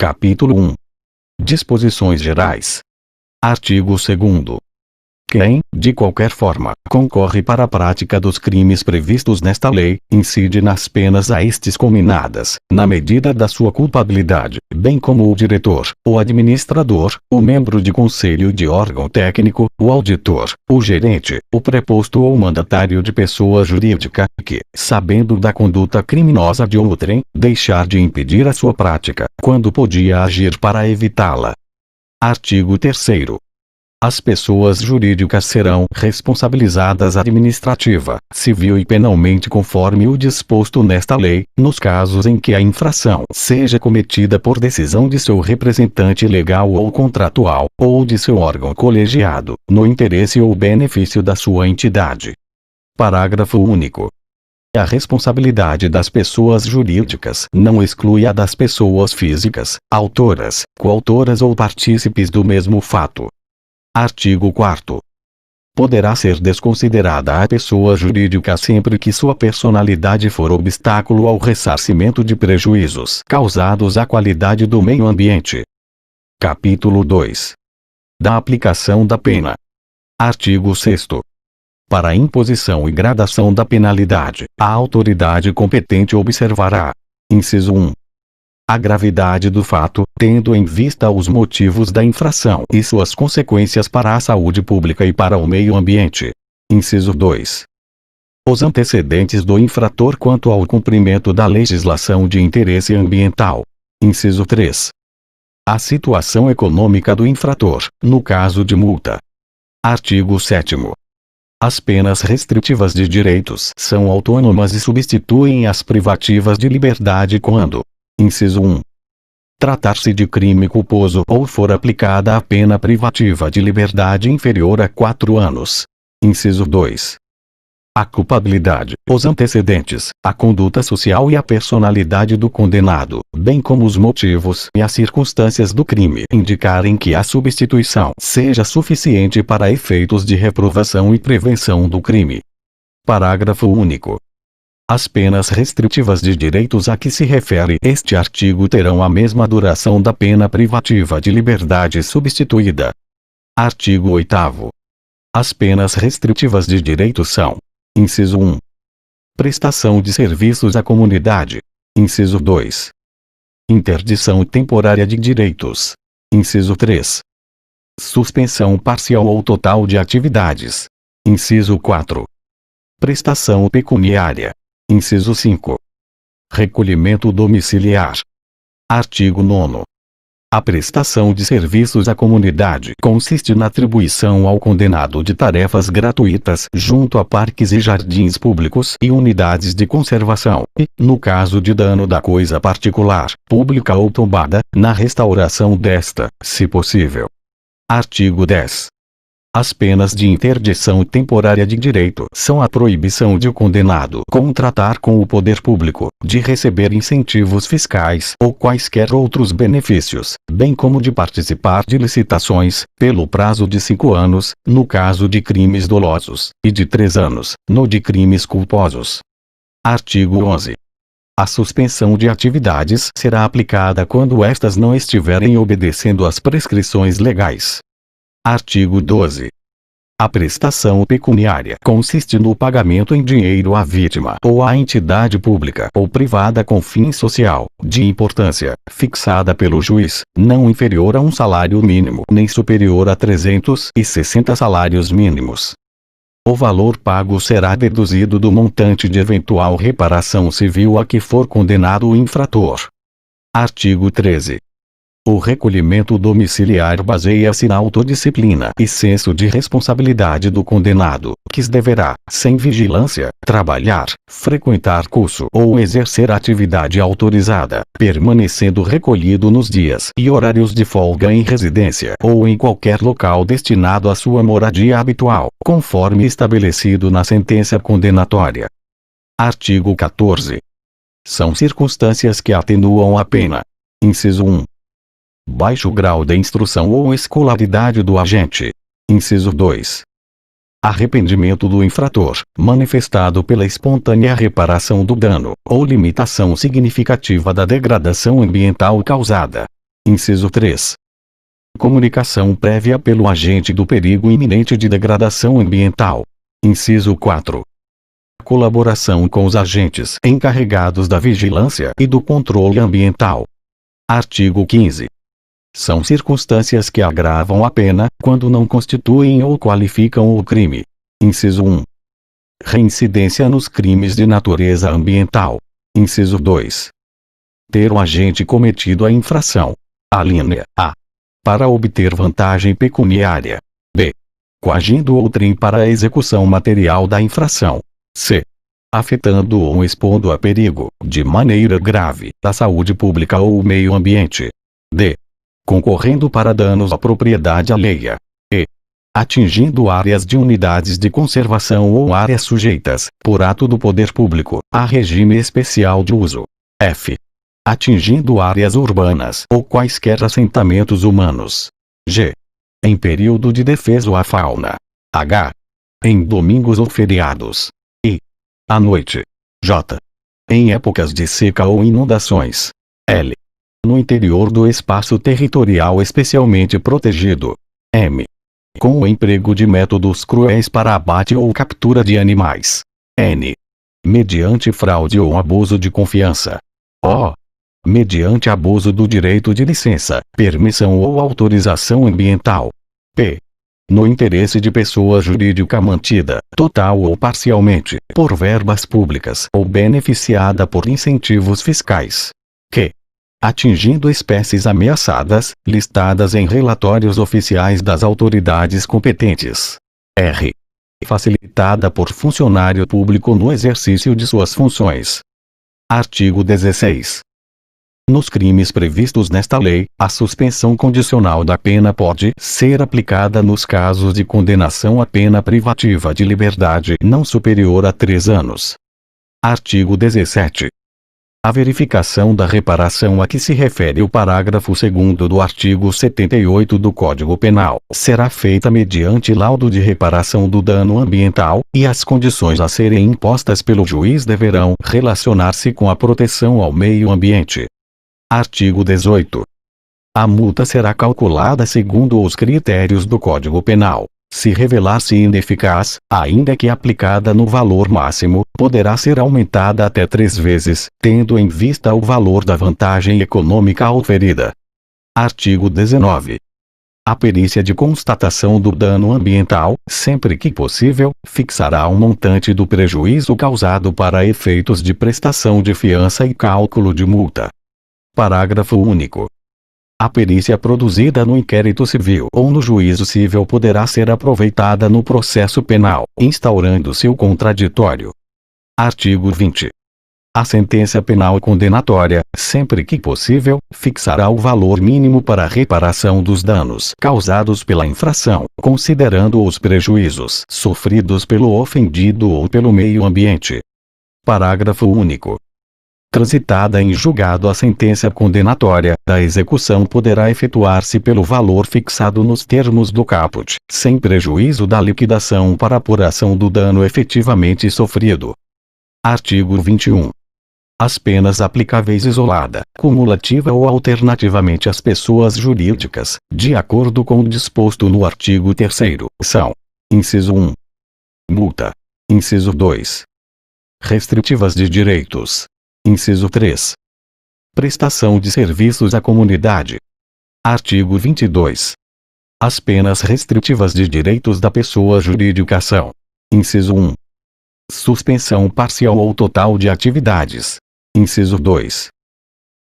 Capítulo 1. Disposições gerais. Artigo 2º. Quem, de qualquer forma, concorre para a prática dos crimes previstos nesta lei, incide nas penas a estes cominadas, na medida da sua culpabilidade, bem como o diretor, o administrador, o membro de conselho de órgão técnico, o auditor, o gerente, o preposto ou mandatário de pessoa jurídica, que, sabendo da conduta criminosa de outrem, deixar de impedir a sua prática, quando podia agir para evitá-la. Artigo 3º. As pessoas jurídicas serão responsabilizadas administrativa, civil e penalmente conforme o disposto nesta lei, nos casos em que a infração seja cometida por decisão de seu representante legal ou contratual, ou de seu órgão colegiado, no interesse ou benefício da sua entidade. Parágrafo único. A responsabilidade das pessoas jurídicas não exclui a das pessoas físicas, autoras, coautoras ou partícipes do mesmo fato. Artigo 4º. Poderá ser desconsiderada a pessoa jurídica sempre que sua personalidade for obstáculo ao ressarcimento de prejuízos causados à qualidade do meio ambiente. Capítulo 2. Da aplicação da pena. Artigo 6º. Para a imposição e gradação da penalidade, a autoridade competente observará: inciso 1. A gravidade do fato, tendo em vista os motivos da infração e suas consequências para a saúde pública e para o meio ambiente. Inciso 2. Os antecedentes do infrator quanto ao cumprimento da legislação de interesse ambiental. Inciso 3. A situação econômica do infrator, no caso de multa. Artigo 7º. As penas restritivas de direitos são autônomas e substituem as privativas de liberdade quando: inciso 1. Tratar-se de crime culposo ou for aplicada a pena privativa de liberdade inferior a 4 anos. Inciso 2. A culpabilidade, os antecedentes, a conduta social e a personalidade do condenado, bem como os motivos e as circunstâncias do crime indicarem que a substituição seja suficiente para efeitos de reprovação e prevenção do crime. Parágrafo único. As penas restritivas de direitos a que se refere este artigo terão a mesma duração da pena privativa de liberdade substituída. Artigo 8º. As penas restritivas de direitos são: inciso 1. Prestação de serviços à comunidade. Inciso 2. Interdição temporária de direitos. Inciso 3. Suspensão parcial ou total de atividades. Inciso 4. Prestação pecuniária. Inciso 5. Recolhimento domiciliar. Artigo 9º. A prestação de serviços à comunidade consiste na atribuição ao condenado de tarefas gratuitas junto a parques e jardins públicos e unidades de conservação, e, no caso de dano da coisa particular, pública ou tombada, na restauração desta, se possível. Artigo 10. As penas de interdição temporária de direito são a proibição de o condenado contratar com o poder público, de receber incentivos fiscais ou quaisquer outros benefícios, bem como de participar de licitações, pelo prazo de 5 anos, no caso de crimes dolosos, e de 3 anos, no de crimes culposos. Artigo 11. A suspensão de atividades será aplicada quando estas não estiverem obedecendo às prescrições legais. Artigo 12. A prestação pecuniária consiste no pagamento em dinheiro à vítima ou à entidade pública ou privada com fim social, de importância, fixada pelo juiz, não inferior a um salário mínimo nem superior a 360 salários mínimos. O valor pago será deduzido do montante de eventual reparação civil a que for condenado o infrator. Artigo 13. O recolhimento domiciliar baseia-se na autodisciplina e senso de responsabilidade do condenado, que deverá, sem vigilância, trabalhar, frequentar curso ou exercer atividade autorizada, permanecendo recolhido nos dias e horários de folga em residência ou em qualquer local destinado à sua moradia habitual, conforme estabelecido na sentença condenatória. Artigo 14. São circunstâncias que atenuam a pena. Inciso 1. Baixo grau de instrução ou escolaridade do agente. Inciso 2. Arrependimento do infrator, manifestado pela espontânea reparação do dano, ou limitação significativa da degradação ambiental causada. Inciso 3. Comunicação prévia pelo agente do perigo iminente de degradação ambiental. Inciso 4. Colaboração com os agentes encarregados da vigilância e do controle ambiental. Artigo 15. São circunstâncias que agravam a pena, quando não constituem ou qualificam o crime. Inciso 1. Reincidência nos crimes de natureza ambiental. Inciso 2. Ter o agente cometido a infração. Alínea A. Para obter vantagem pecuniária. B. Coagindo outrem para a execução material da infração. C. Afetando ou expondo a perigo, de maneira grave, a saúde pública ou o meio ambiente. D. Concorrendo para danos à propriedade alheia. E. Atingindo áreas de unidades de conservação ou áreas sujeitas, por ato do poder público, a regime especial de uso. F. Atingindo áreas urbanas ou quaisquer assentamentos humanos. G. Em período de defesa à fauna. H. Em domingos ou feriados. I. À noite. J. Em épocas de seca ou inundações. L. No interior do espaço territorial especialmente protegido. M. Com o emprego de métodos cruéis para abate ou captura de animais. N. Mediante fraude ou abuso de confiança. O. Mediante abuso do direito de licença, permissão ou autorização ambiental. P. No interesse de pessoa jurídica mantida, total ou parcialmente, por verbas públicas ou beneficiada por incentivos fiscais. Q. Atingindo espécies ameaçadas, listadas em relatórios oficiais das autoridades competentes. R. Facilitada por funcionário público no exercício de suas funções. Artigo 16. Nos crimes previstos nesta lei, a suspensão condicional da pena pode ser aplicada nos casos de condenação à pena privativa de liberdade não superior a 3 anos. Artigo 17. A verificação da reparação a que se refere o parágrafo 2º do artigo 78 do Código Penal será feita mediante laudo de reparação do dano ambiental, e as condições a serem impostas pelo juiz deverão relacionar-se com a proteção ao meio ambiente. Artigo 18. A multa será calculada segundo os critérios do Código Penal. Se revelar-se ineficaz, ainda que aplicada no valor máximo, poderá ser aumentada até 3 vezes, tendo em vista o valor da vantagem econômica oferida. Artigo 19. A perícia de constatação do dano ambiental, sempre que possível, fixará o montante do prejuízo causado para efeitos de prestação de fiança e cálculo de multa. Parágrafo único. A perícia produzida no inquérito civil ou no juízo civil poderá ser aproveitada no processo penal, instaurando-se o contraditório. Artigo 20. A sentença penal condenatória, sempre que possível, fixará o valor mínimo para a reparação dos danos causados pela infração, considerando os prejuízos sofridos pelo ofendido ou pelo meio ambiente. Parágrafo único. Transitada em julgado a sentença condenatória, a execução poderá efetuar-se pelo valor fixado nos termos do caput, sem prejuízo da liquidação para apuração do dano efetivamente sofrido. Artigo 21. As penas aplicáveis isolada, cumulativa ou alternativamente às pessoas jurídicas, de acordo com o disposto no artigo 3º, são: inciso 1. Multa. Inciso 2. Restritivas de direitos. Inciso 3. Prestação de serviços à comunidade. Artigo 22. As penas restritivas de direitos da pessoa jurídica são: inciso 1. Suspensão parcial ou total de atividades. Inciso 2.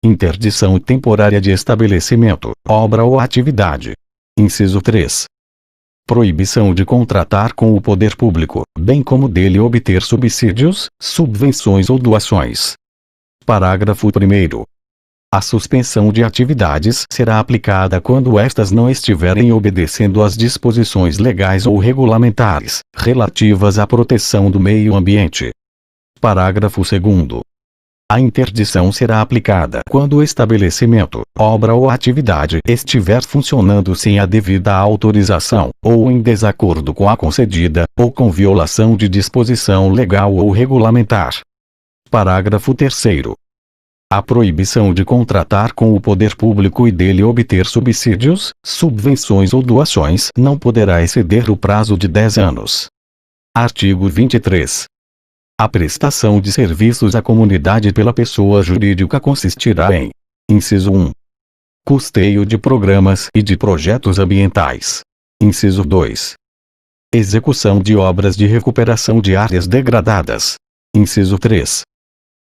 Interdição temporária de estabelecimento, obra ou atividade. Inciso 3. Proibição de contratar com o poder público, bem como dele obter subsídios, subvenções ou doações. Parágrafo 1º. A suspensão de atividades será aplicada quando estas não estiverem obedecendo às disposições legais ou regulamentares, relativas à proteção do meio ambiente. Parágrafo 2º. A interdição será aplicada quando o estabelecimento, obra ou atividade estiver funcionando sem a devida autorização, ou em desacordo com a concedida, ou com violação de disposição legal ou regulamentar. Parágrafo 3º. A proibição de contratar com o poder público e dele obter subsídios, subvenções ou doações não poderá exceder o prazo de 10 anos. Artigo 23. A prestação de serviços à comunidade pela pessoa jurídica consistirá em: inciso 1. Custeio de programas e de projetos ambientais. Inciso 2. Execução de obras de recuperação de áreas degradadas. Inciso 3.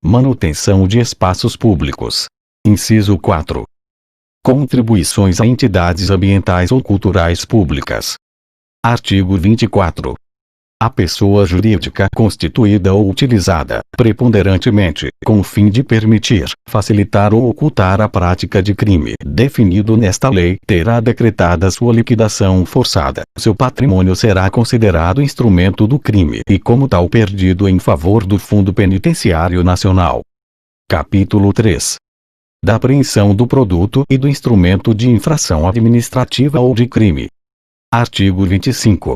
Manutenção de espaços públicos. Inciso 4. Contribuições a entidades ambientais ou culturais públicas. Artigo 24. A pessoa jurídica constituída ou utilizada, preponderantemente, com o fim de permitir, facilitar ou ocultar a prática de crime definido nesta lei, terá decretada sua liquidação forçada. Seu patrimônio será considerado instrumento do crime e como tal perdido em favor do Fundo Penitenciário Nacional. Capítulo 3. Da apreensão do produto e do instrumento de infração administrativa ou de crime. Artigo 25.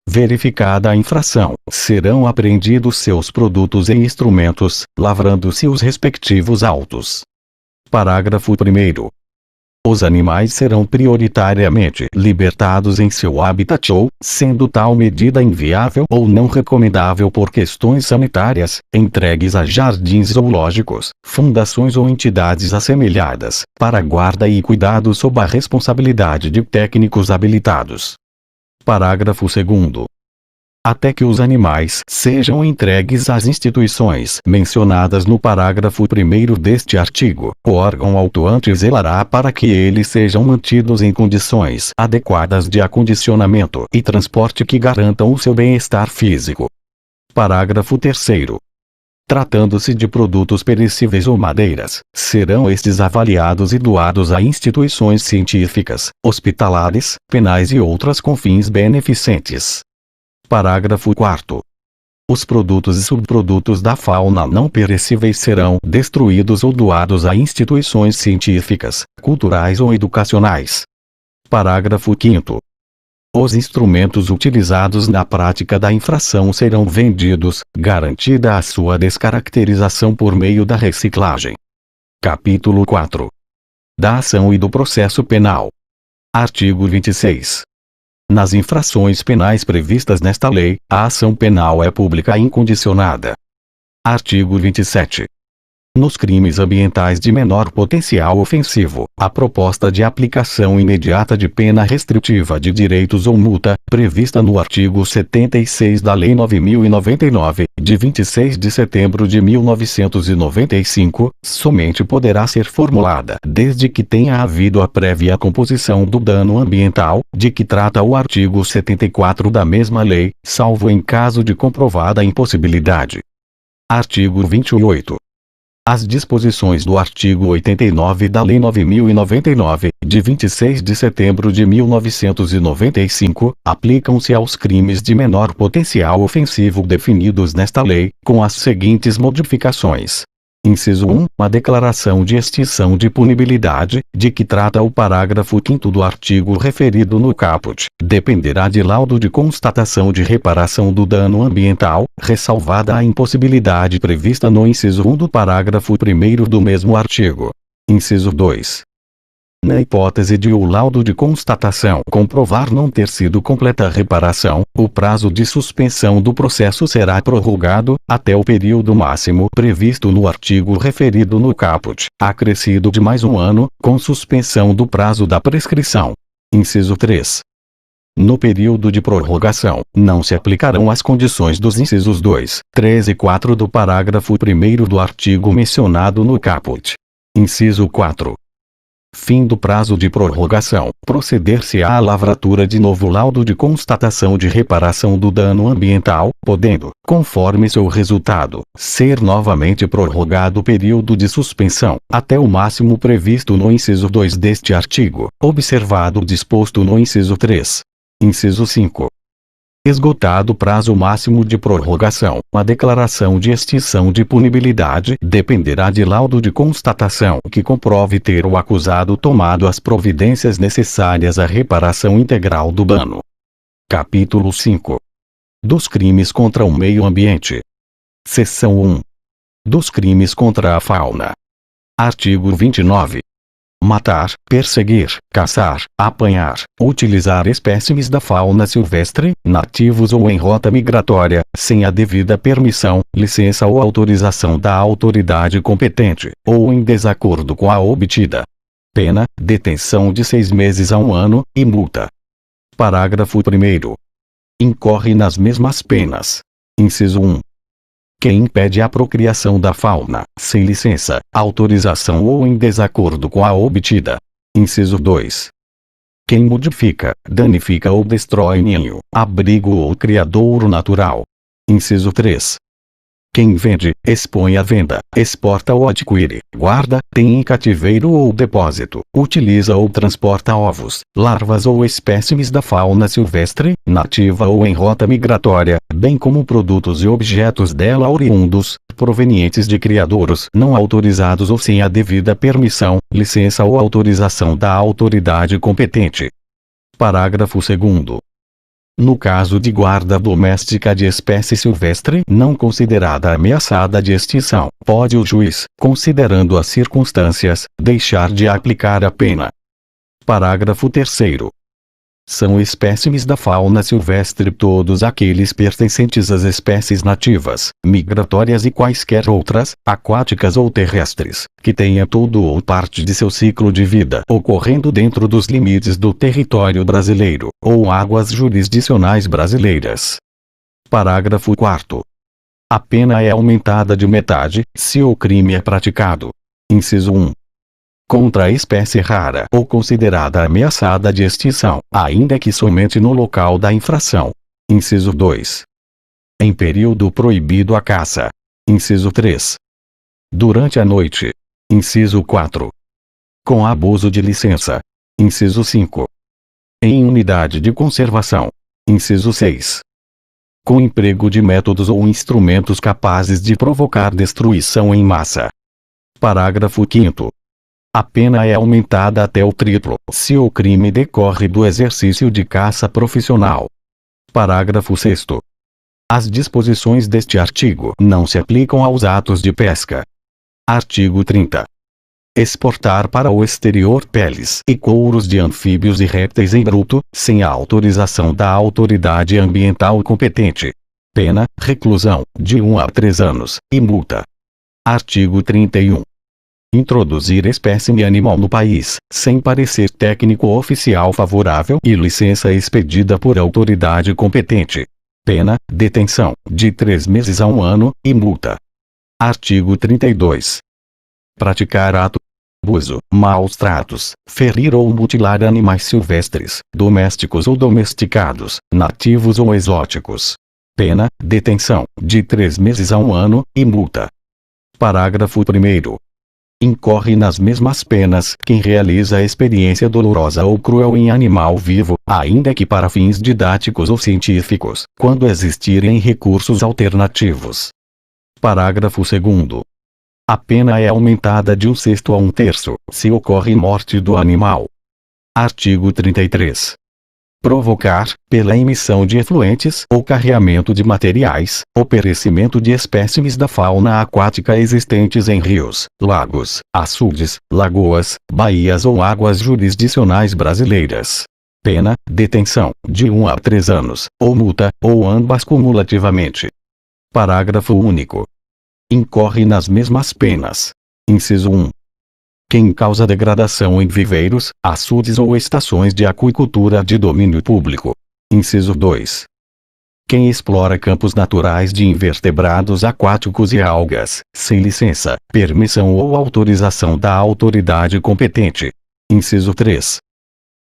Verificada a infração, serão apreendidos seus produtos e instrumentos, lavrando-se os respectivos autos. Parágrafo 1º. Os animais serão prioritariamente libertados em seu habitat ou, sendo tal medida inviável ou não recomendável por questões sanitárias, entregues a jardins zoológicos, fundações ou entidades assemelhadas, para guarda e cuidado sob a responsabilidade de técnicos habilitados. Parágrafo 2º. Até que os animais sejam entregues às instituições mencionadas no parágrafo 1º deste artigo, o órgão autuante zelará para que eles sejam mantidos em condições adequadas de acondicionamento e transporte que garantam o seu bem-estar físico. Parágrafo 3º. Tratando-se de produtos perecíveis ou madeiras, serão estes avaliados e doados a instituições científicas, hospitalares, penais e outras com fins beneficentes. Parágrafo 4º. Os produtos e subprodutos da fauna não perecíveis serão destruídos ou doados a instituições científicas, culturais ou educacionais. Parágrafo 5º. Os instrumentos utilizados na prática da infração serão vendidos, garantida a sua descaracterização por meio da reciclagem. Capítulo 4. Da ação e do processo penal. Artigo 26. Nas infrações penais previstas nesta lei, a ação penal é pública e incondicionada. Artigo 27. Nos crimes ambientais de menor potencial ofensivo, a proposta de aplicação imediata de pena restritiva de direitos ou multa, prevista no artigo 76 da Lei 9.099, de 26 de setembro de 1995, somente poderá ser formulada desde que tenha havido a prévia composição do dano ambiental, de que trata o artigo 74 da mesma lei, salvo em caso de comprovada impossibilidade. Artigo 28. As disposições do artigo 89 da Lei 9.099, de 26 de setembro de 1995, aplicam-se aos crimes de menor potencial ofensivo definidos nesta lei, com as seguintes modificações. Inciso 1. A declaração de extinção de punibilidade, de que trata o parágrafo 5º do artigo referido no caput, dependerá de laudo de constatação de reparação do dano ambiental, ressalvada a impossibilidade prevista no inciso 1 do parágrafo 1º do mesmo artigo. Inciso 2. Na hipótese de o laudo de constatação comprovar não ter sido completa a reparação, o prazo de suspensão do processo será prorrogado, até o período máximo previsto no artigo referido no caput, acrescido de mais um ano, com suspensão do prazo da prescrição. Inciso 3. No período de prorrogação, não se aplicarão as condições dos incisos 2, 3 e 4 do parágrafo 1º do artigo mencionado no caput. Inciso 4. Fim do prazo de prorrogação, proceder-se-á à lavratura de novo laudo de constatação de reparação do dano ambiental, podendo, conforme seu resultado, ser novamente prorrogado o período de suspensão, até o máximo previsto no inciso 2 deste artigo, observado o disposto no inciso 3. Inciso 5. Esgotado o prazo máximo de prorrogação, a declaração de extinção de punibilidade dependerá de laudo de constatação que comprove ter o acusado tomado as providências necessárias à reparação integral do dano. Capítulo 5. Dos crimes contra o meio ambiente. Seção 1. Dos crimes contra a fauna. Artigo 29. Matar, perseguir, caçar, apanhar, utilizar espécimes da fauna silvestre, nativos ou em rota migratória, sem a devida permissão, licença ou autorização da autoridade competente, ou em desacordo com a obtida. Pena, detenção de 6 meses a 1 ano, e multa. Parágrafo 1º. Incorre nas mesmas penas. Inciso 1. Quem impede a procriação da fauna, sem licença, autorização ou em desacordo com a obtida. Inciso 2. Quem modifica, danifica ou destrói ninho, abrigo ou criadouro natural. Inciso 3. Quem vende, expõe à venda, exporta ou adquire, guarda, tem em cativeiro ou depósito, utiliza ou transporta ovos, larvas ou espécimes da fauna silvestre, nativa ou em rota migratória, bem como produtos e objetos dela oriundos, provenientes de criadouros não autorizados ou sem a devida permissão, licença ou autorização da autoridade competente. Parágrafo 2º. No caso de guarda doméstica de espécie silvestre não considerada ameaçada de extinção, pode o juiz, considerando as circunstâncias, deixar de aplicar a pena. Parágrafo 3º. São espécimes da fauna silvestre todos aqueles pertencentes às espécies nativas, migratórias e quaisquer outras, aquáticas ou terrestres, que tenha todo ou parte de seu ciclo de vida ocorrendo dentro dos limites do território brasileiro, ou águas jurisdicionais brasileiras. Parágrafo 4º. A pena é aumentada de metade, se o crime é praticado. Inciso 1. Contra a espécie rara ou considerada ameaçada de extinção, ainda que somente no local da infração. Inciso 2. Em período proibido a caça. Inciso 3. Durante a noite. Inciso 4. Com abuso de licença. Inciso 5. Em unidade de conservação. Inciso 6. Com emprego de métodos ou instrumentos capazes de provocar destruição em massa. Parágrafo 5º. A pena é aumentada até o triplo, se o crime decorre do exercício de caça profissional. Parágrafo 6º. As disposições deste artigo não se aplicam aos atos de pesca. Artigo 30. Exportar para o exterior peles e couros de anfíbios e répteis em bruto, sem a autorização da autoridade ambiental competente. Pena, reclusão, de 1 a 3 anos, e multa. Artigo 31. Introduzir espécime animal no país, sem parecer técnico oficial favorável e licença expedida por autoridade competente. Pena, detenção, de 3 meses a 1 ano, e multa. Artigo 32. Praticar ato, abuso, maus tratos, ferir ou mutilar animais silvestres, domésticos ou domesticados, nativos ou exóticos. Pena, detenção, de 3 meses a 1 ano, e multa. Parágrafo 1º. Incorre nas mesmas penas quem realiza a experiência dolorosa ou cruel em animal vivo, ainda que para fins didáticos ou científicos, quando existirem recursos alternativos. Parágrafo 2º. A pena é aumentada de 1/6 a 1/3, se ocorre morte do animal. Artigo 33. Provocar, pela emissão de efluentes ou carreamento de materiais, o perecimento de espécimes da fauna aquática existentes em rios, lagos, açudes, lagoas, baías ou águas jurisdicionais brasileiras. Pena, detenção, de 1 a 3 anos, ou multa, ou ambas cumulativamente. Parágrafo único. Incorre nas mesmas penas. Inciso 1. Quem causa degradação em viveiros, açudes ou estações de aquicultura de domínio público. Inciso 2. Quem explora campos naturais de invertebrados aquáticos e algas, sem licença, permissão ou autorização da autoridade competente. Inciso 3.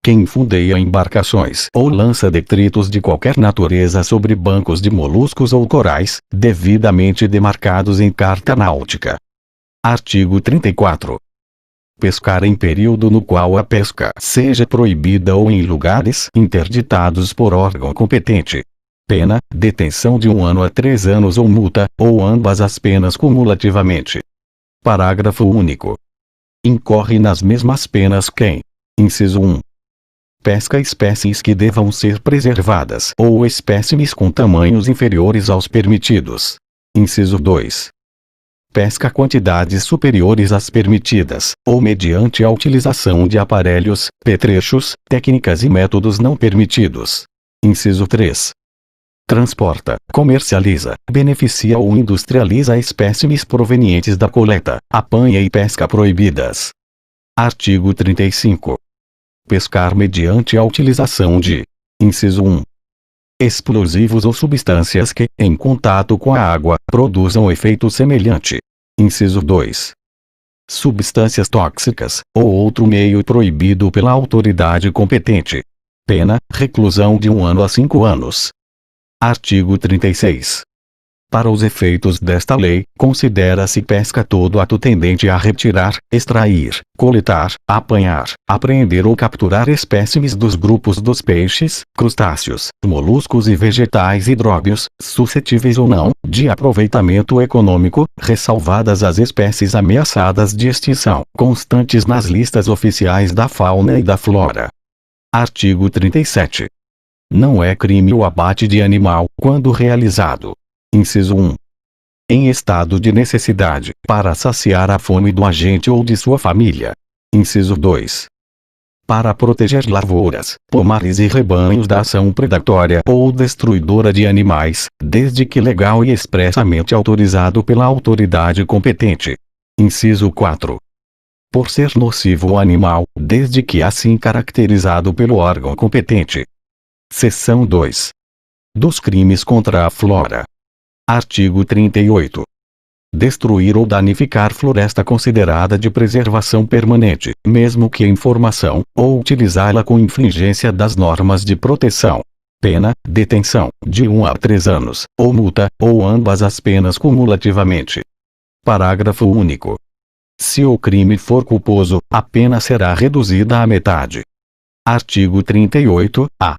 Quem fundeia embarcações ou lança detritos de qualquer natureza sobre bancos de moluscos ou corais, devidamente demarcados em carta náutica. Artigo 34. Pescar em período no qual a pesca seja proibida ou em lugares interditados por órgão competente. Pena, detenção de 1 ano a 3 anos ou multa, ou ambas as penas cumulativamente. Parágrafo único. Incorre nas mesmas penas quem: inciso 1. Pesca espécies que devam ser preservadas ou espécimes com tamanhos inferiores aos permitidos. Inciso 2. pesca quantidades superiores às permitidas, ou mediante a utilização de aparelhos, petrechos, técnicas e métodos não permitidos. Inciso 3. Transporta, comercializa, beneficia ou industrializa espécimes provenientes da coleta, apanha e pesca proibidas. Artigo 35. Pescar mediante a utilização de: inciso 1. Explosivos ou substâncias que, em contato com a água, produzam efeito semelhante. Inciso 2. Substâncias tóxicas, ou outro meio proibido pela autoridade competente. Pena: reclusão de 1 ano a 5 anos. Artigo 36. Para os efeitos desta lei, considera-se pesca todo ato tendente a retirar, extrair, coletar, apanhar, apreender ou capturar espécimes dos grupos dos peixes, crustáceos, moluscos e vegetais hidróbios, suscetíveis ou não, de aproveitamento econômico, ressalvadas as espécies ameaçadas de extinção, constantes nas listas oficiais da fauna e da flora. Artigo 37. Não é crime o abate de animal, quando realizado: inciso 1. Em estado de necessidade, para saciar a fome do agente ou de sua família. Inciso 2. Para proteger lavouras, pomares e rebanhos da ação predatória ou destruidora de animais, desde que legal e expressamente autorizado pela autoridade competente. Inciso 4. Por ser nocivo ao animal, desde que assim caracterizado pelo órgão competente. Seção 2. Dos crimes contra a flora. Artigo 38. Destruir ou danificar floresta considerada de preservação permanente, mesmo que em formação, ou utilizá-la com infringência das normas de proteção. Pena: detenção, de 1 a 3 anos, ou multa, ou ambas as penas cumulativamente. Parágrafo único. Se o crime for culposo, a pena será reduzida à metade. Artigo 38-A.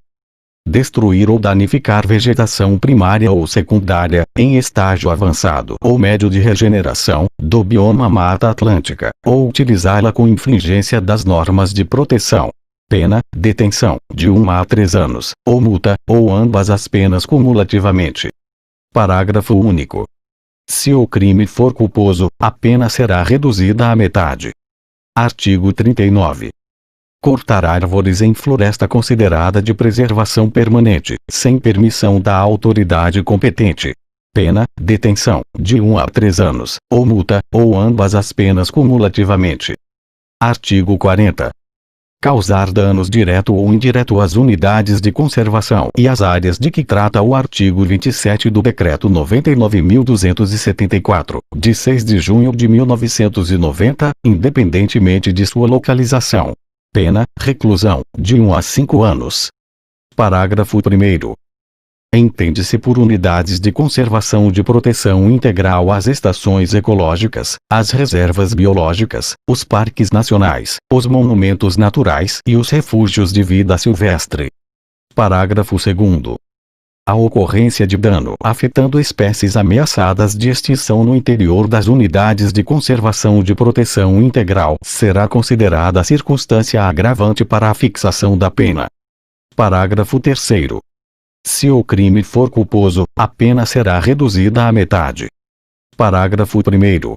Destruir ou danificar vegetação primária ou secundária, em estágio avançado ou médio de regeneração, do bioma Mata Atlântica, ou utilizá-la com infringência das normas de proteção. Pena: detenção, de 1 a 3 anos, ou multa, ou ambas as penas cumulativamente. Parágrafo único. Se o crime for culposo, a pena será reduzida à metade. Artigo 39. Cortar árvores em floresta considerada de preservação permanente, sem permissão da autoridade competente. Pena: detenção, de 1 a 3 anos, ou multa, ou ambas as penas cumulativamente. Artigo 40. Causar danos direto ou indireto às unidades de conservação e às áreas de que trata o artigo 27 do Decreto 99.274, de 6 de junho de 1990, independentemente de sua localização. Pena: reclusão, de 1 a 5 anos. Parágrafo 1º. Entende-se por unidades de conservação de proteção integral as estações ecológicas, as reservas biológicas, os parques nacionais, os monumentos naturais e os refúgios de vida silvestre. Parágrafo 2º. A ocorrência de dano afetando espécies ameaçadas de extinção no interior das unidades de conservação de proteção integral será considerada circunstância agravante para a fixação da pena. Parágrafo 3º. Se o crime for culposo, a pena será reduzida à metade. Parágrafo 1º.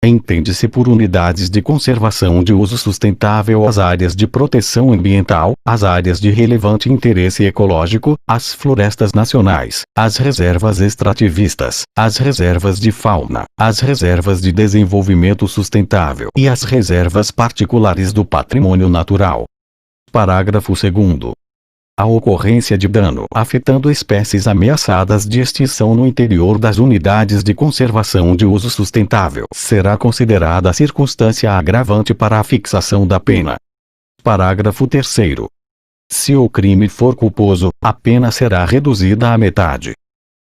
Entende-se por unidades de conservação de uso sustentável as áreas de proteção ambiental, as áreas de relevante interesse ecológico, as florestas nacionais, as reservas extrativistas, as reservas de fauna, as reservas de desenvolvimento sustentável e as reservas particulares do patrimônio natural. Parágrafo 2º. A ocorrência de dano afetando espécies ameaçadas de extinção no interior das unidades de conservação de uso sustentável será considerada circunstância agravante para a fixação da pena. Parágrafo 3º. Se o crime for culposo, a pena será reduzida à metade.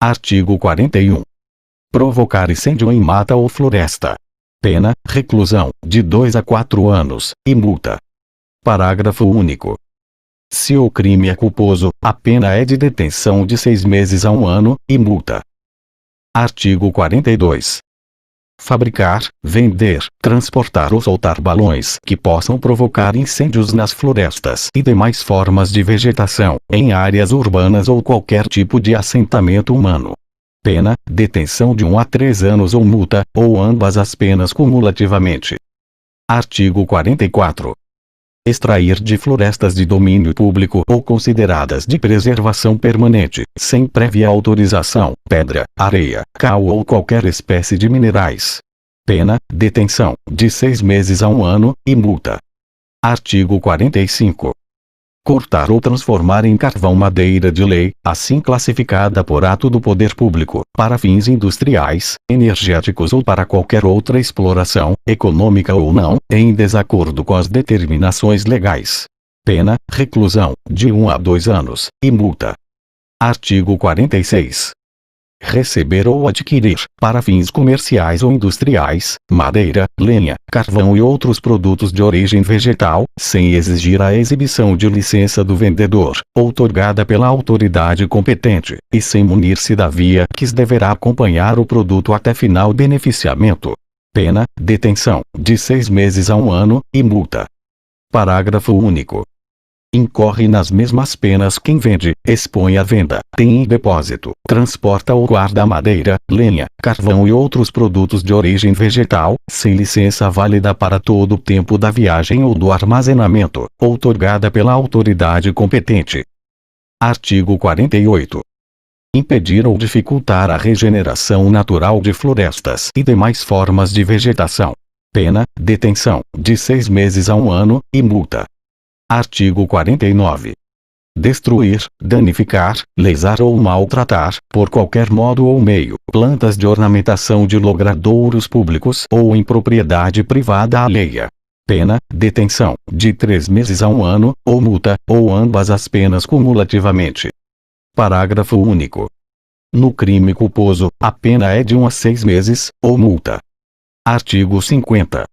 Artigo 41. Provocar incêndio em mata ou floresta. Pena: reclusão, de 2 a 4 anos, e multa. Parágrafo único. Se o crime é culposo, a pena é de detenção de 6 meses a 1 ano, e multa. Artigo 42. Fabricar, vender, transportar ou soltar balões que possam provocar incêndios nas florestas e demais formas de vegetação, em áreas urbanas ou qualquer tipo de assentamento humano. Pena, detenção de 1 a 3 anos ou multa, ou ambas as penas cumulativamente. Artigo 44. Extrair de florestas de domínio público ou consideradas de preservação permanente, sem prévia autorização, pedra, areia, cal ou qualquer espécie de minerais. Pena, detenção, de 6 meses a 1 ano, e multa. Artigo 45. Cortar ou transformar em carvão madeira de lei, assim classificada por ato do poder público, para fins industriais, energéticos ou para qualquer outra exploração, econômica ou não, em desacordo com as determinações legais. Pena, reclusão, de 1 a 2 anos, e multa. Artigo 46. Receber ou adquirir, para fins comerciais ou industriais, madeira, lenha, carvão e outros produtos de origem vegetal, sem exigir a exibição de licença do vendedor, outorgada pela autoridade competente, e sem munir-se da via que deverá acompanhar o produto até final beneficiamento. Pena, detenção, de 6 meses a 1 ano, e multa. Parágrafo único. Incorre nas mesmas penas quem vende, expõe à venda, tem em depósito, transporta ou guarda madeira, lenha, carvão e outros produtos de origem vegetal, sem licença válida para todo o tempo da viagem ou do armazenamento, outorgada pela autoridade competente. Artigo 48. Impedir ou dificultar a regeneração natural de florestas e demais formas de vegetação. Pena, detenção, de 6 meses a 1 ano, e multa. Artigo 49. Destruir, danificar, lesar ou maltratar, por qualquer modo ou meio, plantas de ornamentação de logradouros públicos ou em propriedade privada alheia. Pena, detenção, de 3 meses a 1 ano, ou multa, ou ambas as penas cumulativamente. Parágrafo único. No crime culposo, a pena é de 1 a 6 meses, ou multa. Artigo 50.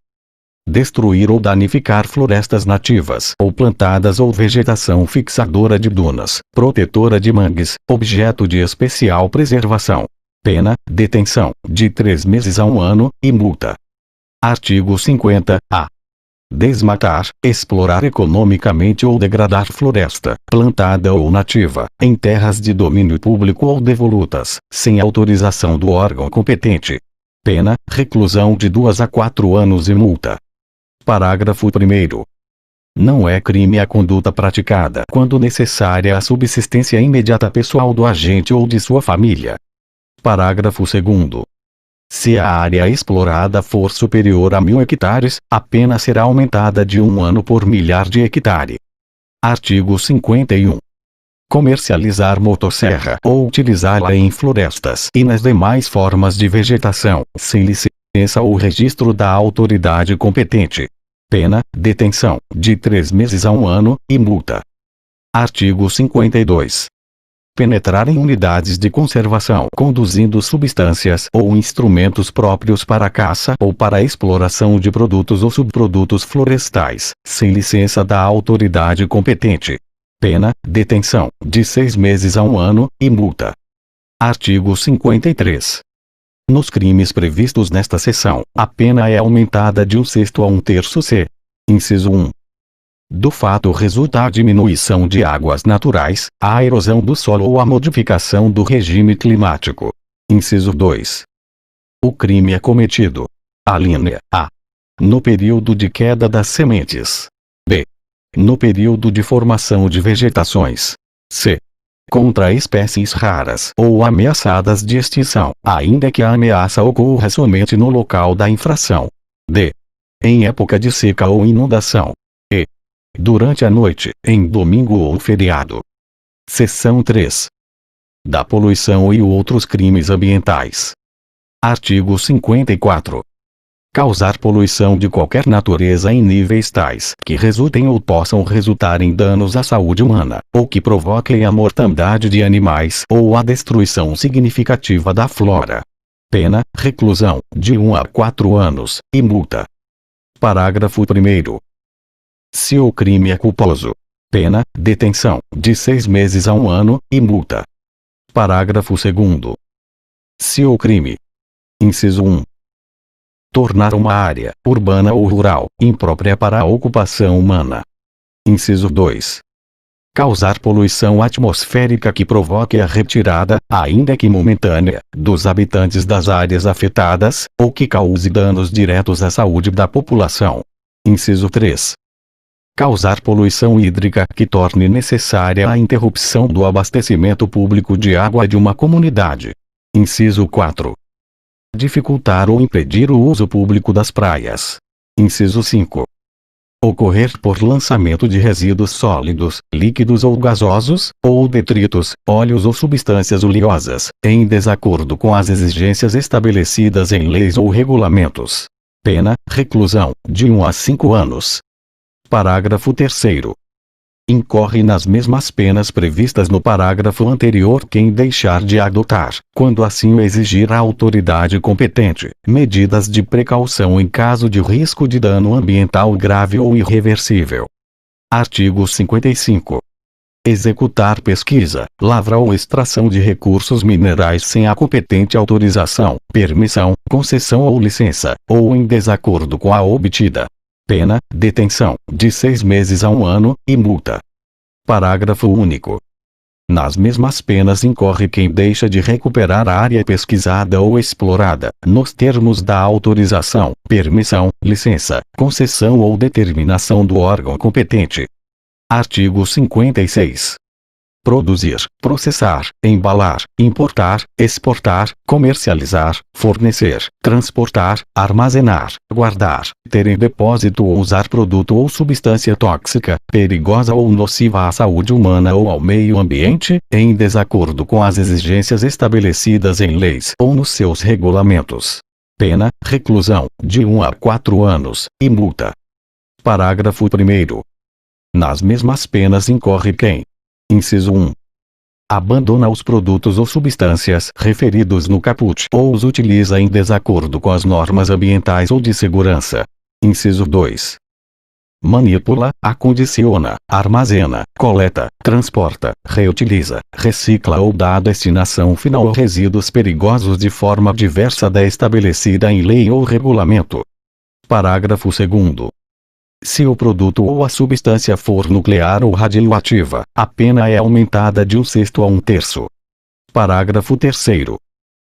Destruir ou danificar florestas nativas ou plantadas ou vegetação fixadora de dunas, protetora de mangues, objeto de especial preservação. Pena, detenção, de 3 meses a 1 ano, e multa. Artigo 50-A. Desmatar, explorar economicamente ou degradar floresta, plantada ou nativa, em terras de domínio público ou devolutas, sem autorização do órgão competente. Pena, reclusão de 2 a 4 anos e multa. Parágrafo 1º. Não é crime a conduta praticada quando necessária a subsistência imediata pessoal do agente ou de sua família. Parágrafo 2º. Se a área explorada for superior a 1.000 hectares, a pena será aumentada de 1 ano por milhar de hectare. Artigo 51. Comercializar motosserra ou utilizá-la em florestas e nas demais formas de vegetação, sem licença ou registro da autoridade competente. Pena, detenção, de 3 meses a 1 ano, e multa. Artigo 52. Penetrar em unidades de conservação conduzindo substâncias ou instrumentos próprios para a caça ou para a exploração de produtos ou subprodutos florestais, sem licença da autoridade competente. Pena, detenção, de 6 meses a 1 ano, e multa. Artigo 53. Nos crimes previstos nesta seção, a pena é aumentada de 1/6 a 1/3 c. Inciso 1. Do fato resultar diminuição de águas naturais, a erosão do solo ou a modificação do regime climático. Inciso 2. O crime é cometido. Alínea A. No período de queda das sementes. B. No período de formação de vegetações. C. Contra espécies raras ou ameaçadas de extinção, ainda que a ameaça ocorra somente no local da infração. D. Em época de seca ou inundação. E. Durante a noite, em domingo ou feriado. Seção 3. Da poluição e outros crimes ambientais. Artigo 54. Causar poluição de qualquer natureza em níveis tais que resultem ou possam resultar em danos à saúde humana, ou que provoquem a mortandade de animais ou a destruição significativa da flora. Pena, reclusão, de 1 a 4 anos, e multa. Parágrafo 1º. Se o crime é culposo. Pena, detenção, de 6 meses a 1 ano, e multa. Parágrafo 2º. Se o crime. Inciso 1. Tornar uma área, urbana ou rural, imprópria para a ocupação humana. Inciso 2. Causar poluição atmosférica que provoque a retirada, ainda que momentânea, dos habitantes das áreas afetadas, ou que cause danos diretos à saúde da população. Inciso 3. Causar poluição hídrica que torne necessária a interrupção do abastecimento público de água de uma comunidade. Inciso 4. Dificultar ou impedir o uso público das praias. Inciso 5. Ocorrer por lançamento de resíduos sólidos, líquidos ou gasosos, ou detritos, óleos ou substâncias oleosas, em desacordo com as exigências estabelecidas em leis ou regulamentos. Pena, reclusão, de 1 a 5 anos. Parágrafo 3º. Incorre nas mesmas penas previstas no parágrafo anterior quem deixar de adotar, quando assim o exigir a autoridade competente, medidas de precaução em caso de risco de dano ambiental grave ou irreversível. Artigo 55. Executar pesquisa, lavra ou extração de recursos minerais sem a competente autorização, permissão, concessão ou licença, ou em desacordo com a obtida. Pena, detenção, de 6 meses a 1 ano, e multa. Parágrafo único. Nas mesmas penas incorre quem deixa de recuperar a área pesquisada ou explorada, nos termos da autorização, permissão, licença, concessão ou determinação do órgão competente. Artigo 56. Produzir, processar, embalar, importar, exportar, comercializar, fornecer, transportar, armazenar, guardar, ter em depósito ou usar produto ou substância tóxica, perigosa ou nociva à saúde humana ou ao meio ambiente, em desacordo com as exigências estabelecidas em leis ou nos seus regulamentos. Pena, reclusão, de 1 a 4 anos, e multa. Parágrafo 1º. Nas mesmas penas incorre quem: Inciso 1. Abandona os produtos ou substâncias referidos no caput ou os utiliza em desacordo com as normas ambientais ou de segurança. Inciso 2. Manipula, acondiciona, armazena, coleta, transporta, reutiliza, recicla ou dá a destinação final resíduos perigosos de forma diversa da estabelecida em lei ou regulamento. Parágrafo 2º. Se o produto ou a substância for nuclear ou radioativa, a pena é aumentada de 1/6 a 1/3. Parágrafo 3º.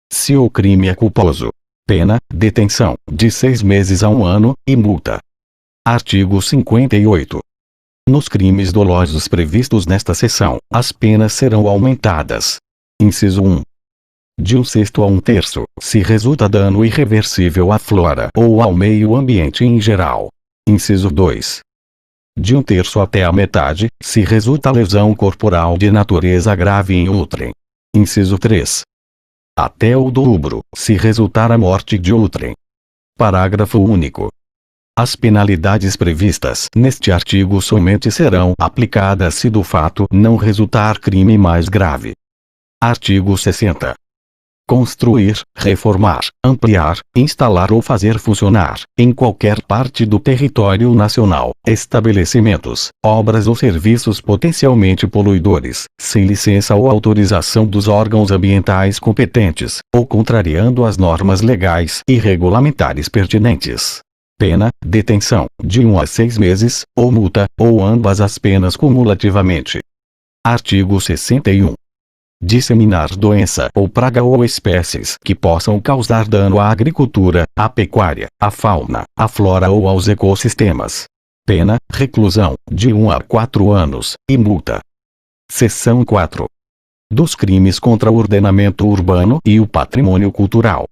Se o crime é culposo, pena, detenção, de 6 meses a 1 ano, e multa. Artigo 58. Nos crimes dolosos previstos nesta seção, as penas serão aumentadas. Inciso 1. De 1/6 a 1/3, se resulta dano irreversível à flora ou ao meio ambiente em geral. Inciso 2. De 1/3 até a metade, se resulta lesão corporal de natureza grave em outrem. Inciso 3. Até o dobro, se resultar a morte de outrem. Parágrafo único. As penalidades previstas neste artigo somente serão aplicadas se do fato não resultar crime mais grave. Artigo 60. Construir, reformar, ampliar, instalar ou fazer funcionar, em qualquer parte do território nacional, estabelecimentos, obras ou serviços potencialmente poluidores, sem licença ou autorização dos órgãos ambientais competentes, ou contrariando as normas legais e regulamentares pertinentes. Pena, detenção, de 1 a 6 meses, ou multa, ou ambas as penas cumulativamente. Artigo 61. Disseminar doença ou praga ou espécies que possam causar dano à agricultura, à pecuária, à fauna, à flora ou aos ecossistemas. Pena, reclusão, de 1 a 4 anos, e multa. Seção 4. Dos crimes contra o ordenamento urbano e o patrimônio cultural.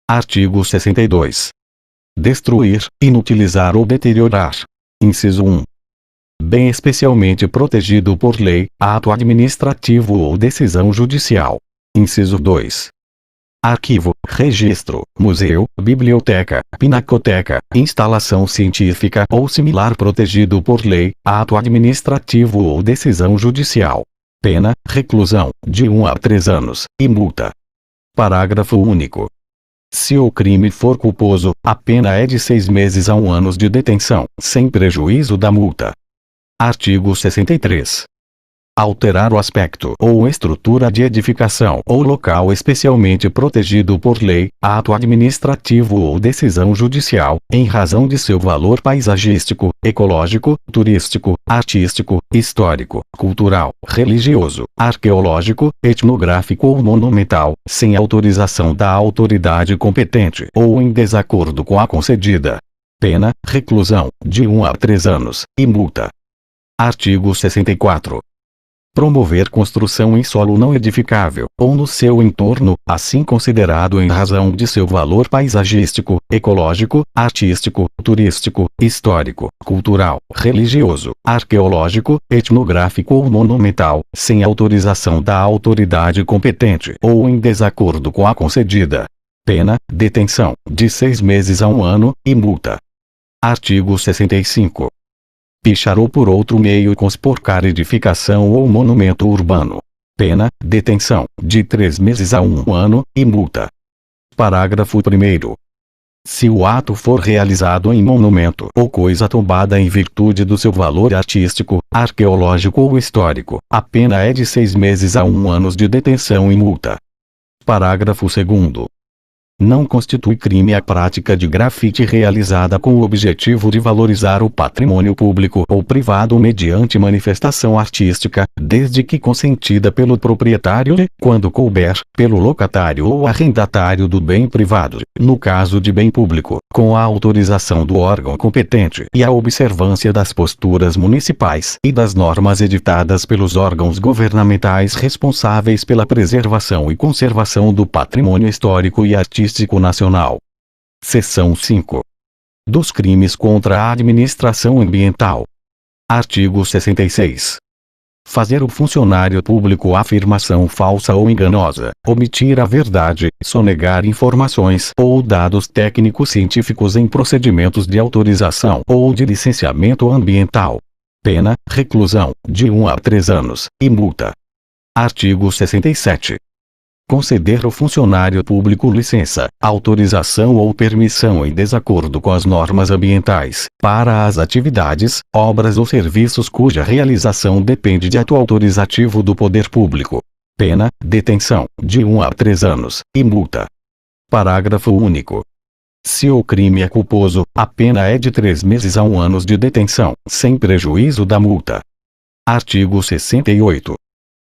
Artigo 62. Destruir, inutilizar ou deteriorar. Inciso 1. Bem especialmente protegido por lei, ato administrativo ou decisão judicial. Inciso 2. Arquivo, registro, museu, biblioteca, pinacoteca, instalação científica ou similar protegido por lei, ato administrativo ou decisão judicial. Pena, reclusão, de 1 a 3 anos, e multa. Parágrafo único. Se o crime for culposo, a pena é de 6 meses a 1 ano de detenção, sem prejuízo da multa. Artigo 63. Alterar o aspecto ou estrutura de edificação ou local especialmente protegido por lei, ato administrativo ou decisão judicial, em razão de seu valor paisagístico, ecológico, turístico, artístico, histórico, cultural, religioso, arqueológico, etnográfico ou monumental, sem autorização da autoridade competente ou em desacordo com a concedida. Pena, reclusão, de 1 a 3 anos, e multa. Artigo 64. Promover construção em solo não edificável, ou no seu entorno, assim considerado em razão de seu valor paisagístico, ecológico, artístico, turístico, histórico, cultural, religioso, arqueológico, etnográfico ou monumental, sem autorização da autoridade competente ou em desacordo com a concedida. Pena, detenção, de 6 meses a 1 ano, e multa. Artigo 65. Pichar ou por outro meio conspurcar edificação ou monumento urbano. Pena, detenção, de 3 meses a 1 ano, e multa. Parágrafo 1º. Se o ato for realizado em monumento ou coisa tombada em virtude do seu valor artístico, arqueológico ou histórico, a pena é de 6 meses a 1 ano de detenção e multa. Parágrafo 2º. Não constitui crime a prática de grafite realizada com o objetivo de valorizar o patrimônio público ou privado mediante manifestação artística, desde que consentida pelo proprietário e, quando couber, pelo locatário ou arrendatário do bem privado, no caso de bem público, com a autorização do órgão competente e a observância das posturas municipais e das normas editadas pelos órgãos governamentais responsáveis pela preservação e conservação do patrimônio histórico e artístico nacional. Seção 5. Dos crimes contra a administração ambiental. Artigo 66. Fazer o funcionário público afirmação falsa ou enganosa, omitir a verdade, sonegar informações ou dados técnicos científicos em procedimentos de autorização ou de licenciamento ambiental. Pena, reclusão, de 1 a 3 anos, e multa. Artigo 67. Conceder ao funcionário público licença, autorização ou permissão em desacordo com as normas ambientais, para as atividades, obras ou serviços cuja realização depende de ato autorizativo do poder público. Pena, detenção, de 1 a 3 anos, e multa. Parágrafo único. Se o crime é culposo, a pena é de 3 meses a 1 ano de detenção, sem prejuízo da multa. Artigo 68.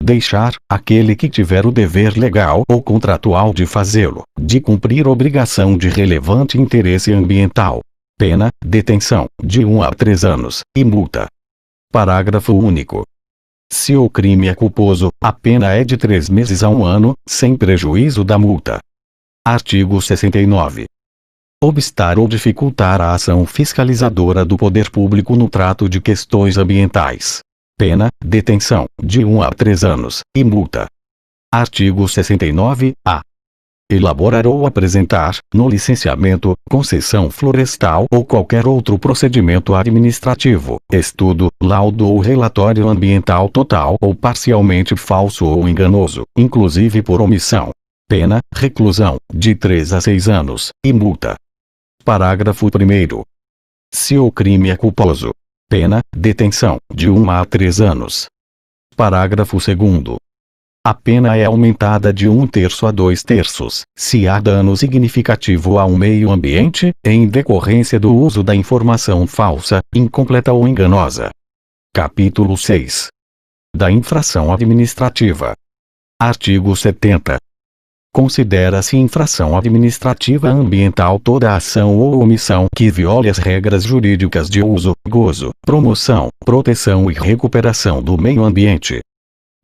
Deixar, aquele que tiver o dever legal ou contratual de fazê-lo, de cumprir obrigação de relevante interesse ambiental. Pena, detenção, de 1 a 3 anos, e multa. Parágrafo único. Se o crime é culposo, a pena é de 3 meses a 1 ano, sem prejuízo da multa. Artigo 69. Obstar ou dificultar a ação fiscalizadora do poder público no trato de questões ambientais. Pena, detenção, de 1 a 3 anos, e multa. Artigo 69-A. Elaborar ou apresentar, no licenciamento, concessão florestal ou qualquer outro procedimento administrativo, estudo, laudo ou relatório ambiental total ou parcialmente falso ou enganoso, inclusive por omissão. Pena, reclusão, de 3 a 6 anos, e multa. Parágrafo 1º. Se o crime é culposo, pena, detenção, de 1 a 3 anos. Parágrafo 2º. A pena é aumentada de 1/3 a 2/3, se há dano significativo ao meio ambiente, em decorrência do uso da informação falsa, incompleta ou enganosa. Capítulo 6. Da infração administrativa. Artigo 70. Considera-se infração administrativa ambiental toda ação ou omissão que viole as regras jurídicas de uso, gozo, promoção, proteção e recuperação do meio ambiente.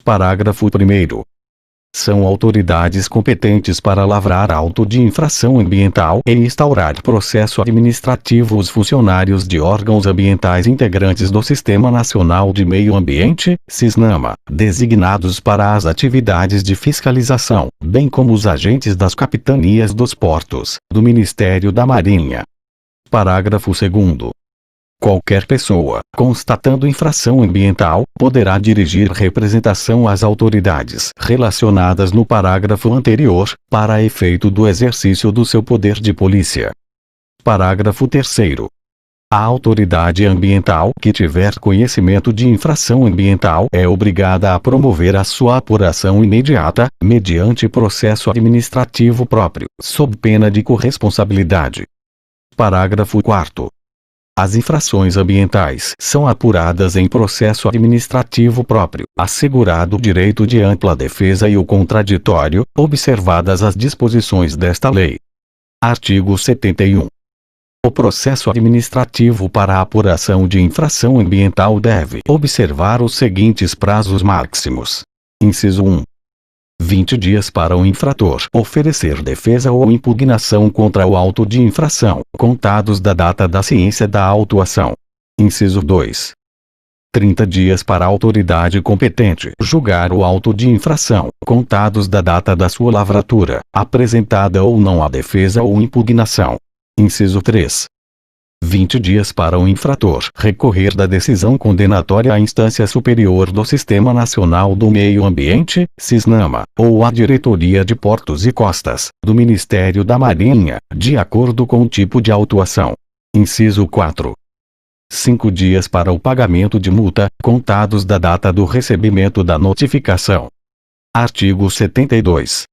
Parágrafo 1º. São autoridades competentes para lavrar auto de infração ambiental e instaurar processo administrativo os funcionários de órgãos ambientais integrantes do Sistema Nacional de Meio Ambiente, SISNAMA, designados para as atividades de fiscalização, bem como os agentes das capitanias dos portos, do Ministério da Marinha. Parágrafo 2º. Qualquer pessoa, constatando infração ambiental, poderá dirigir representação às autoridades relacionadas no parágrafo anterior, para efeito do exercício do seu poder de polícia. Parágrafo 3º. A autoridade ambiental que tiver conhecimento de infração ambiental é obrigada a promover a sua apuração imediata, mediante processo administrativo próprio, sob pena de corresponsabilidade. Parágrafo 4º. As infrações ambientais são apuradas em processo administrativo próprio, assegurado o direito de ampla defesa e o contraditório, observadas as disposições desta lei. Artigo 71. O processo administrativo para a apuração de infração ambiental deve observar os seguintes prazos máximos. Inciso 1. 20 dias para o infrator oferecer defesa ou impugnação contra o auto de infração, contados da data da ciência da autuação. Inciso 2. 30 dias para a autoridade competente julgar o auto de infração, contados da data da sua lavratura, apresentada ou não a defesa ou impugnação. Inciso 3. 20 dias para o infrator recorrer da decisão condenatória à instância superior do Sistema Nacional do Meio Ambiente, SISNAMA, ou à Diretoria de Portos e Costas, do Ministério da Marinha, de acordo com o tipo de autuação. Inciso 4. 5 dias para o pagamento de multa, contados da data do recebimento da notificação. Artigo 72.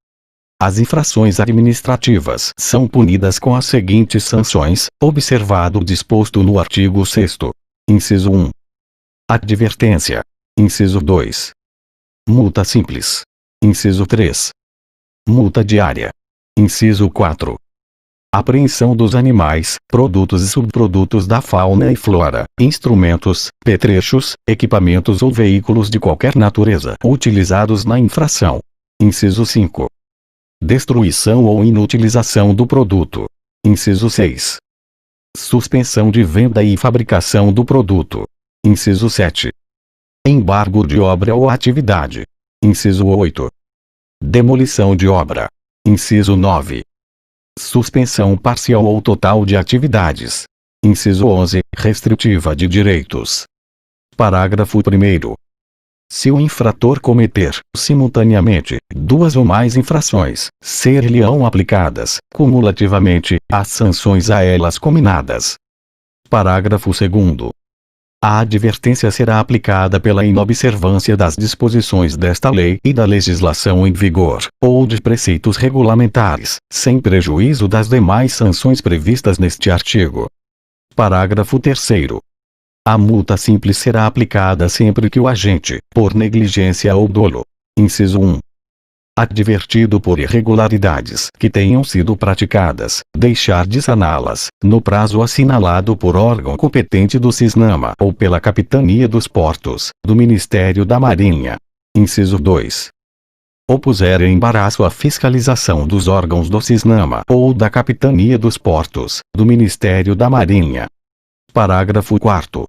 As infrações administrativas são punidas com as seguintes sanções, observado o disposto no artigo 6º. Inciso 1. Advertência. Inciso 2. Multa simples. Inciso 3. Multa diária. Inciso 4. Apreensão dos animais, produtos e subprodutos da fauna e flora, instrumentos, petrechos, equipamentos ou veículos de qualquer natureza utilizados na infração. Inciso 5. Destruição ou inutilização do produto. Inciso 6. Suspensão de venda e fabricação do produto. Inciso 7. Embargo de obra ou atividade. Inciso 8. Demolição de obra. Inciso 9. Suspensão parcial ou total de atividades. Inciso 11. Restritiva de direitos. Parágrafo 1º. Se o infrator cometer, simultaneamente, duas ou mais infrações, ser-lhe-ão aplicadas, cumulativamente, as sanções a elas cominadas. Parágrafo 2º. A advertência será aplicada pela inobservância das disposições desta lei e da legislação em vigor, ou de preceitos regulamentares, sem prejuízo das demais sanções previstas neste artigo. Parágrafo 3º. A multa simples será aplicada sempre que o agente, por negligência ou dolo. Inciso 1. Advertido por irregularidades que tenham sido praticadas, deixar de saná-las, no prazo assinalado por órgão competente do SISNAMA ou pela Capitania dos Portos, do Ministério da Marinha. Inciso 2. Opuser embaraço à fiscalização dos órgãos do SISNAMA ou da Capitania dos Portos, do Ministério da Marinha. Parágrafo 4º.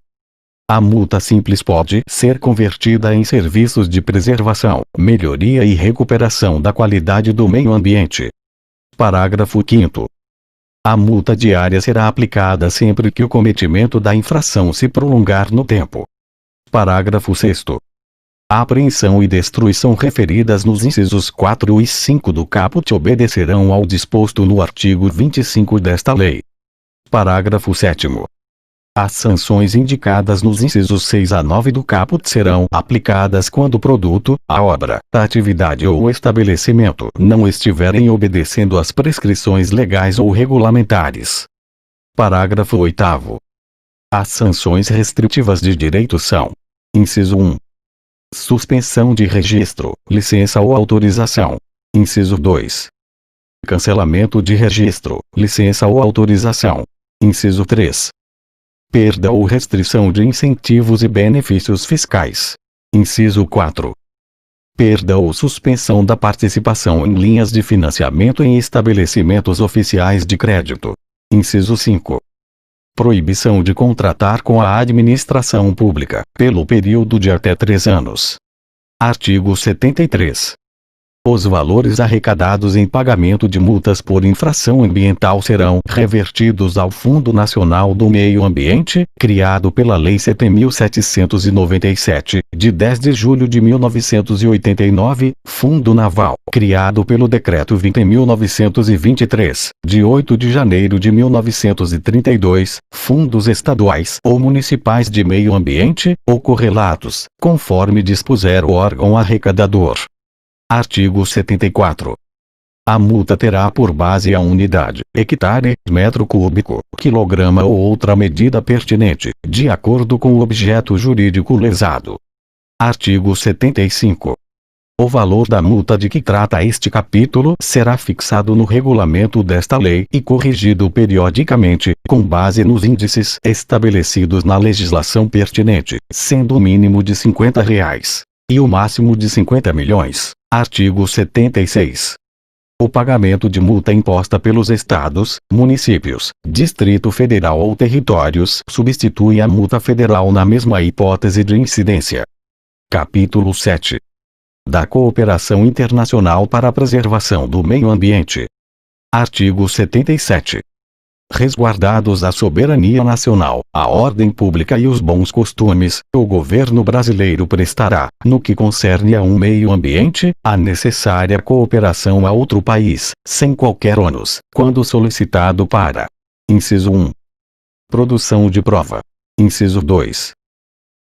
A multa simples pode ser convertida em serviços de preservação, melhoria e recuperação da qualidade do meio ambiente. Parágrafo 5º. A multa diária será aplicada sempre que o cometimento da infração se prolongar no tempo. Parágrafo 6º. A apreensão e destruição referidas nos incisos 4 e 5 do caput obedecerão ao disposto no artigo 25 desta lei. Parágrafo 7º. As sanções indicadas nos incisos 6 a 9 do caput serão aplicadas quando o produto, a obra, a atividade ou o estabelecimento não estiverem obedecendo às prescrições legais ou regulamentares. Parágrafo 8º. As sanções restritivas de direito são: inciso 1. Suspensão de registro, licença ou autorização. Inciso 2. Cancelamento de registro, licença ou autorização. Inciso 3. Perda ou restrição de incentivos e benefícios fiscais. Inciso 4. Perda ou suspensão da participação em linhas de financiamento em estabelecimentos oficiais de crédito. Inciso 5. Proibição de contratar com a administração pública, pelo período de até 3 anos. Artigo 73. Os valores arrecadados em pagamento de multas por infração ambiental serão revertidos ao Fundo Nacional do Meio Ambiente, criado pela Lei 7.797, de 10 de julho de 1989, Fundo Naval, criado pelo Decreto 20.923, de 8 de janeiro de 1932, fundos estaduais ou municipais de meio ambiente, ou correlatos, conforme dispuser o órgão arrecadador. Artigo 74. A multa terá por base a unidade, hectare, metro cúbico, quilograma ou outra medida pertinente, de acordo com o objeto jurídico lesado. Artigo 75. O valor da multa de que trata este capítulo será fixado no regulamento desta lei e corrigido periodicamente, com base nos índices estabelecidos na legislação pertinente, sendo o mínimo de R$ 50 e o máximo de 50 milhões. Artigo 76. O pagamento de multa imposta pelos estados, municípios, Distrito Federal ou territórios substitui a multa federal na mesma hipótese de incidência. Capítulo 7. Da Cooperação Internacional para a Preservação do Meio Ambiente. Artigo 77. Resguardados a soberania nacional, a ordem pública e os bons costumes, o governo brasileiro prestará, no que concerne a um meio ambiente, a necessária cooperação a outro país, sem qualquer ônus, quando solicitado para: inciso 1. Produção de prova. Inciso 2.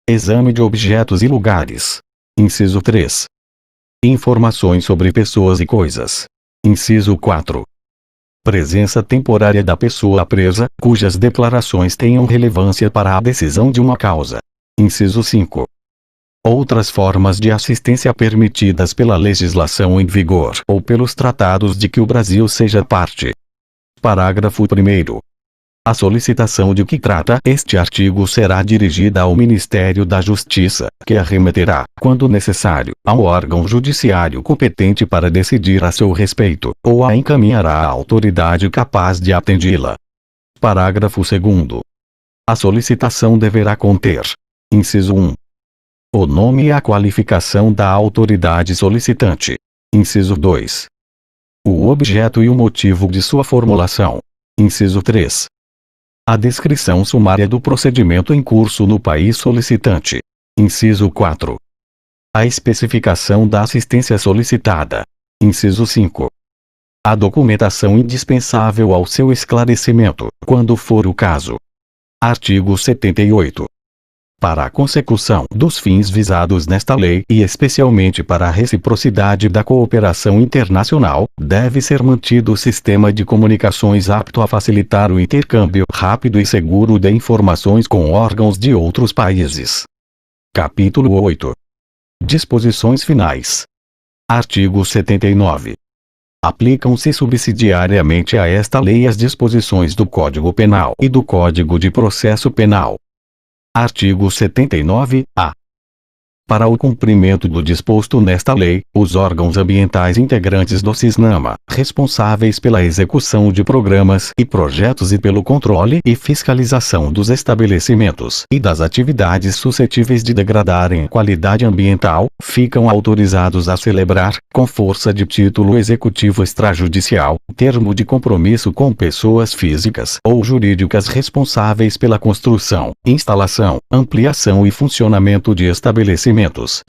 Exame de objetos e lugares. Inciso 3. Informações sobre pessoas e coisas. Inciso 4. Presença temporária da pessoa presa, cujas declarações tenham relevância para a decisão de uma causa. Inciso 5. Outras formas de assistência permitidas pela legislação em vigor ou pelos tratados de que o Brasil seja parte. Parágrafo 1º. A solicitação de que trata este artigo será dirigida ao Ministério da Justiça, que a remeterá, quando necessário, ao órgão judiciário competente para decidir a seu respeito, ou a encaminhará à autoridade capaz de atendê-la. Parágrafo 2º. A solicitação deverá conter: inciso 1. O nome e a qualificação da autoridade solicitante. Inciso 2. O objeto e o motivo de sua formulação. Inciso 3. A descrição sumária do procedimento em curso no país solicitante. Inciso 4. A especificação da assistência solicitada. Inciso 5. A documentação indispensável ao seu esclarecimento, quando for o caso. Artigo 78. Para a consecução dos fins visados nesta lei e especialmente para a reciprocidade da cooperação internacional, deve ser mantido o sistema de comunicações apto a facilitar o intercâmbio rápido e seguro de informações com órgãos de outros países. Capítulo 8. Disposições finais. Artigo 79. Aplicam-se subsidiariamente a esta lei as disposições do Código Penal e do Código de Processo Penal. Artigo 79-A. Para o cumprimento do disposto nesta lei, os órgãos ambientais integrantes do CISNAMA, responsáveis pela execução de programas e projetos e pelo controle e fiscalização dos estabelecimentos e das atividades suscetíveis de degradarem a qualidade ambiental, ficam autorizados a celebrar, com força de título executivo extrajudicial, termo de compromisso com pessoas físicas ou jurídicas responsáveis pela construção, instalação, ampliação e funcionamento de estabelecimentos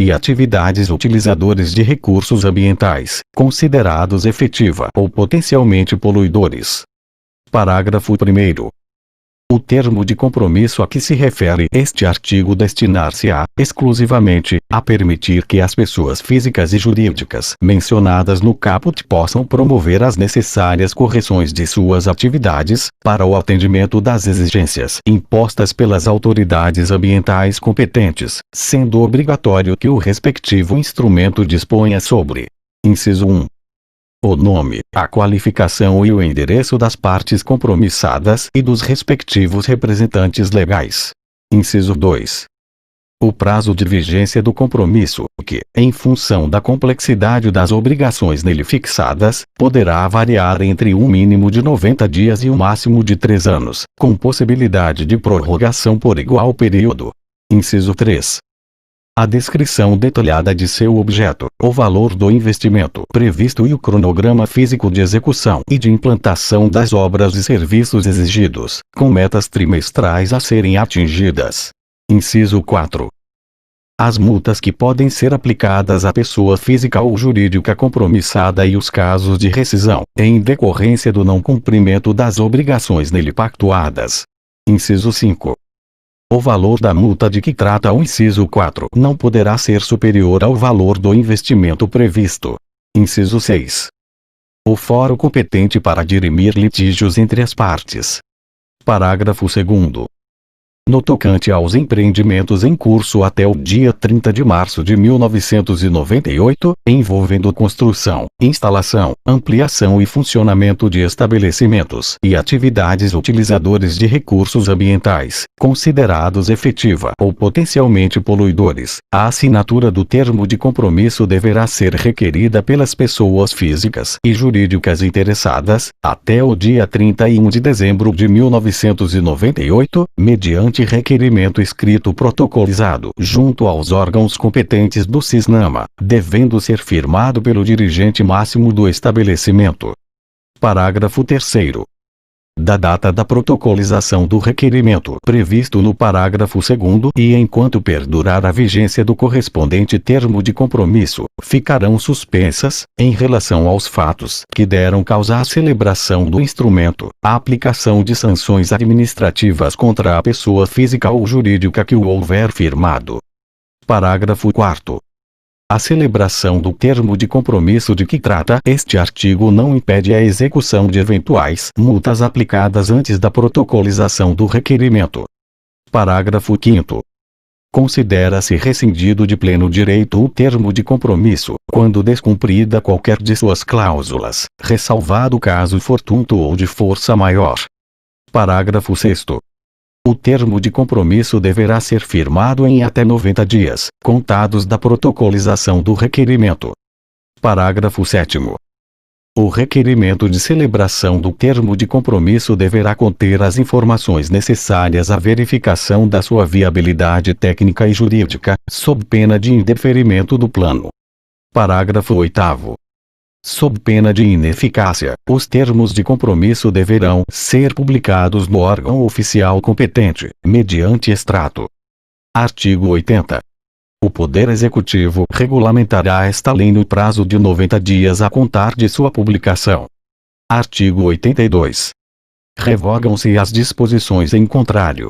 e atividades utilizadores de recursos ambientais, considerados efetiva ou potencialmente poluidores. Parágrafo 1º. O termo de compromisso a que se refere este artigo destinar-se-á, exclusivamente, a permitir que as pessoas físicas e jurídicas mencionadas no caput possam promover as necessárias correções de suas atividades, para o atendimento das exigências impostas pelas autoridades ambientais competentes, sendo obrigatório que o respectivo instrumento disponha sobre: inciso 1. O nome, a qualificação e o endereço das partes compromissadas e dos respectivos representantes legais. Inciso 2. O prazo de vigência do compromisso, que, em função da complexidade das obrigações nele fixadas, poderá variar entre um mínimo de 90 dias e um máximo de 3 anos, com possibilidade de prorrogação por igual período. Inciso 3. A descrição detalhada de seu objeto, o valor do investimento previsto e o cronograma físico de execução e de implantação das obras e serviços exigidos, com metas trimestrais a serem atingidas. Inciso 4. As multas que podem ser aplicadas à pessoa física ou jurídica compromissada e os casos de rescisão, em decorrência do não cumprimento das obrigações nele pactuadas. Inciso 5. O valor da multa de que trata o inciso 4 não poderá ser superior ao valor do investimento previsto. Inciso 6. O fórum competente para dirimir litígios entre as partes. Parágrafo 2º. No tocante aos empreendimentos em curso até o dia 30 de março de 1998, envolvendo construção, instalação, ampliação e funcionamento de estabelecimentos e atividades utilizadores de recursos ambientais, considerados efetiva ou potencialmente poluidores, a assinatura do termo de compromisso deverá ser requerida pelas pessoas físicas e jurídicas interessadas, até o dia 31 de dezembro de 1998, mediante requerimento escrito protocolizado junto aos órgãos competentes do CISNAMA, devendo ser firmado pelo dirigente máximo do estabelecimento. Parágrafo 3º. Da data da protocolização do requerimento previsto no parágrafo 2º e enquanto perdurar a vigência do correspondente termo de compromisso, ficarão suspensas, em relação aos fatos que deram causa à celebração do instrumento, a aplicação de sanções administrativas contra a pessoa física ou jurídica que o houver firmado. Parágrafo 4º. A celebração do termo de compromisso de que trata este artigo não impede a execução de eventuais multas aplicadas antes da protocolização do requerimento. Parágrafo 5º. Considera-se rescindido de pleno direito o termo de compromisso, quando descumprida qualquer de suas cláusulas, ressalvado o caso fortuito ou de força maior. Parágrafo 6º. O termo de compromisso deverá ser firmado em até 90 dias, contados da protocolização do requerimento. Parágrafo 7º. O requerimento de celebração do termo de compromisso deverá conter as informações necessárias à verificação da sua viabilidade técnica e jurídica, sob pena de indeferimento do plano. Parágrafo 8º. Sob pena de ineficácia, os termos de compromisso deverão ser publicados no órgão oficial competente, mediante extrato. Artigo 80. O Poder Executivo regulamentará esta lei no prazo de 90 dias a contar de sua publicação. Artigo 82. Revogam-se as disposições em contrário.